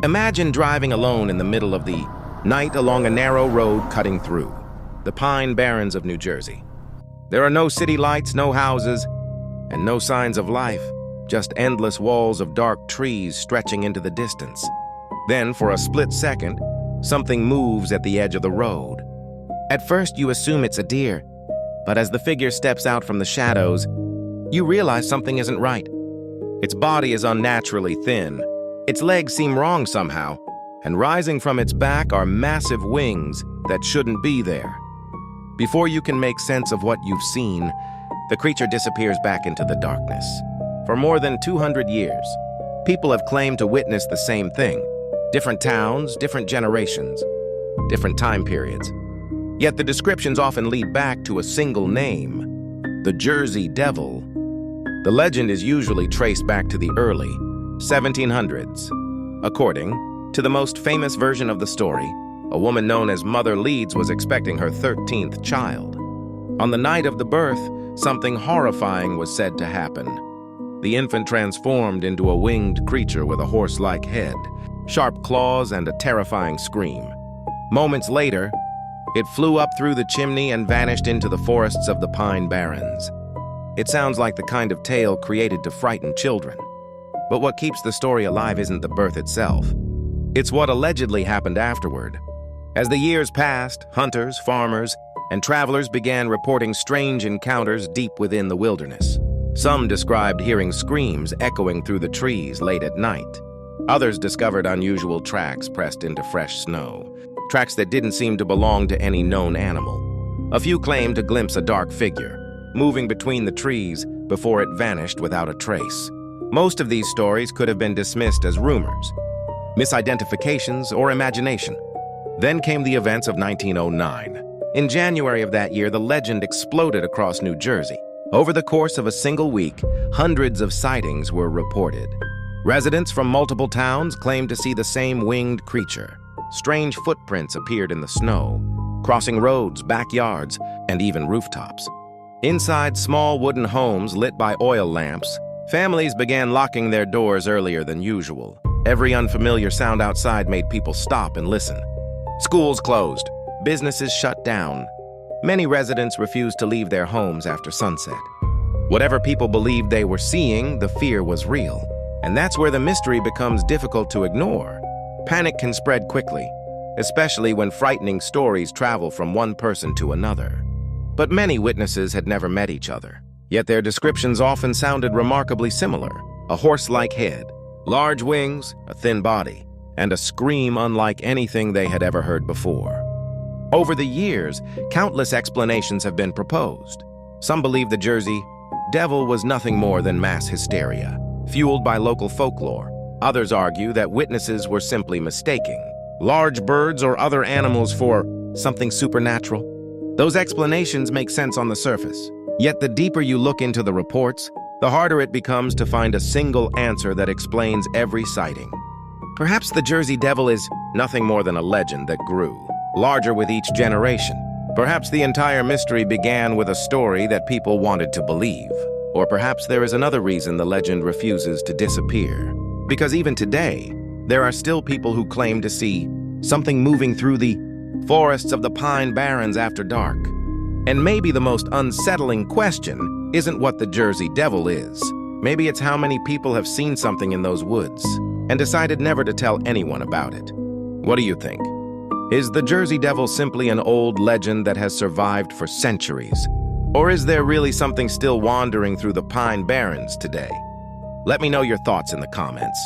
Imagine driving alone in the middle of the night along a narrow road cutting through the Pine Barrens of New Jersey. There are no city lights, no houses, and no signs of life, just endless walls of dark trees stretching into the distance. Then, for a split second, something moves at the edge of the road. At first, you assume it's a deer, but as the figure steps out from the shadows, you realize something isn't right. Its body is unnaturally thin. Its legs seem wrong somehow, and rising from its back are massive wings that shouldn't be there. Before you can make sense of what you've seen, the creature disappears back into the darkness. For more than 200 years, people have claimed to witness the same thing. Different towns, different generations, different time periods. Yet the descriptions often lead back to a single name, the Jersey Devil. The legend is usually traced back to the early 1700s. According to the most famous version of the story, a woman known as Mother Leeds was expecting her 13th child. On the night of the birth, something horrifying was said to happen. The infant transformed into a winged creature with a horse-like head, sharp claws, and a terrifying scream. Moments later, it flew up through the chimney and vanished into the forests of the Pine Barrens. It sounds like the kind of tale created to frighten children. But what keeps the story alive isn't the birth itself. It's what allegedly happened afterward. As the years passed, hunters, farmers, and travelers began reporting strange encounters deep within the wilderness. Some described hearing screams echoing through the trees late at night. Others discovered unusual tracks pressed into fresh snow, tracks that didn't seem to belong to any known animal. A few claimed to glimpse a dark figure, moving between the trees before it vanished without a trace. Most of these stories could have been dismissed as rumors, misidentifications, or imagination. Then came the events of 1909. In January of that year, the legend exploded across New Jersey. Over the course of a single week, hundreds of sightings were reported. Residents from multiple towns claimed to see the same winged creature. Strange footprints appeared in the snow, crossing roads, backyards, and even rooftops. Inside small wooden homes lit by oil lamps, families began locking their doors earlier than usual. Every unfamiliar sound outside made people stop and listen. Schools closed, businesses shut down. Many residents refused to leave their homes after sunset. Whatever people believed they were seeing, the fear was real. And that's where the mystery becomes difficult to ignore. Panic can spread quickly, especially when frightening stories travel from one person to another. But many witnesses had never met each other. Yet their descriptions often sounded remarkably similar. A horse-like head, large wings, a thin body, and a scream unlike anything they had ever heard before. Over the years, countless explanations have been proposed. Some believe the Jersey Devil was nothing more than mass hysteria, fueled by local folklore. Others argue that witnesses were simply mistaking large birds or other animals for something supernatural. Those explanations make sense on the surface. Yet the deeper you look into the reports, the harder it becomes to find a single answer that explains every sighting. Perhaps the Jersey Devil is nothing more than a legend that grew, larger with each generation. Perhaps the entire mystery began with a story that people wanted to believe. Or perhaps there is another reason the legend refuses to disappear. Because even today, there are still people who claim to see something moving through the forests of the Pine Barrens after dark. And maybe the most unsettling question isn't what the Jersey Devil is. Maybe it's how many people have seen something in those woods and decided never to tell anyone about it. What do you think? Is the Jersey Devil simply an old legend that has survived for centuries? Or is there really something still wandering through the Pine Barrens today? Let me know your thoughts in the comments.